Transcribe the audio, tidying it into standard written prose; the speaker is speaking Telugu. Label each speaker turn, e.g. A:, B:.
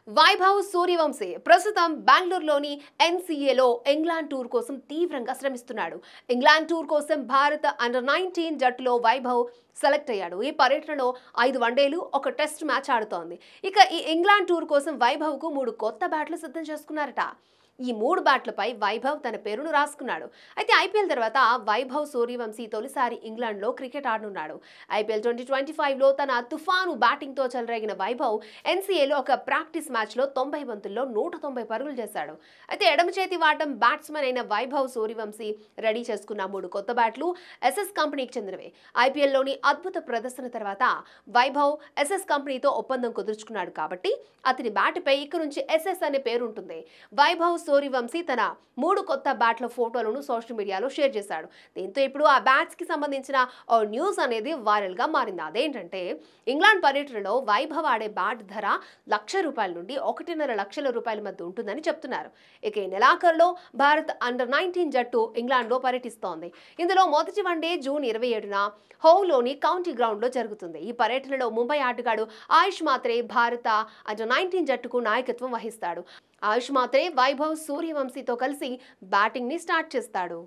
A: వైభవ్ సూర్యవంశీ ప్రస్తుతం బెంగళూరులోని ఎన్సీఏలో ఇంగ్లాండ్ టూర్ కోసం తీవ్రంగా శ్రమిస్తున్నాడు. ఇంగ్లాండ్ టూర్ కోసం భారత అండర్-19 జట్టులో వైభవ్ సెలెక్ట్ అయ్యాడు. ఈ పర్యటనలో 5 వన్డేలు, ఒక టెస్ట్ మ్యాచ్ ఆడుతోంది. ఇక ఈ ఇంగ్లాండ్ టూర్ కోసం వైభవ్కు 3 కొత్త బ్యాట్లు సిద్ధం చేసుకున్నారట. ఈ 3 బ్యాట్లపై వైభవ్ తన పేరును రాసుకున్నాడు. అయితే ఐపీఎల్ తర్వాత వైభవ్ సూర్యవంశీ తొలిసారి ఇంగ్లాండ్లో క్రికెట్ ఆడనున్నాడు. ఐపీఎల్ 2025లో తన తుఫాను బ్యాటింగ్తో చెలరేగిన వైభవ్ ఎన్సీఏలో ఒక ప్రాక్టీస్ మ్యాచ్లో 90 బంతుల్లో 190 పరుగులు చేశాడు. అయితే ఎడమ చేతి వాటం బ్యాట్స్మెన్ అయిన వైభవ్ సూర్యవంశీ రెడీ చేసుకున్న 3 కొత్త బ్యాట్లు ఎస్ఎస్ కంపెనీకి చెందినవే. ఐపీఎల్లోని అద్భుత ప్రదర్శన తర్వాత వైభవ్ ఎస్ఎస్ కంపెనీతో ఒప్పందం కుదుర్చుకున్నాడు కాబట్టి అతని బ్యాట్పై ఇక నుంచి ఎస్ఎస్ అనే పేరు ఉంటుంది. వైభవ్ సూర్యవంశీ తన 3 కొత్త బ్యాట్ల ఫోటోలను సోషల్ మీడియాలో షేర్ చేశాడు. దీంతో ఇప్పుడు ఆ బ్యాట్స్ కి సంబంధించిన ఓ న్యూస్ అనేది వైరల్ గా మారింది. అదేంటంటే ఇంగ్లాండ్ పర్యటనలో వైభవ్ ఆడే బ్యాట్ ధర ₹1,00,000 నుండి ₹1,50,000 మధ్య ఉంటుందని చెప్తున్నారు. ఇక ఈ నెలాఖరులో భారత్ అండర్-19 జట్టు ఇంగ్లాండ్లో పర్యటిస్తోంది. ఇందులో మొదటి వన్డే జూన్ 27న హోవ్లోని కౌంటీ గ్రౌండ్లో జరుగుతుంది. ఈ పర్యటనలో ముంబై ఆటగాడు ఆయుష్ మాత్రే భారత అండర్-19 జట్టుకు నాయకత్వం వహిస్తాడు. ఆయుష్ మాత్రే వైభవ్ సూర్యవంశీతో కలిసి బ్యాటింగ్ ని స్టార్ట్ చేస్తాడు.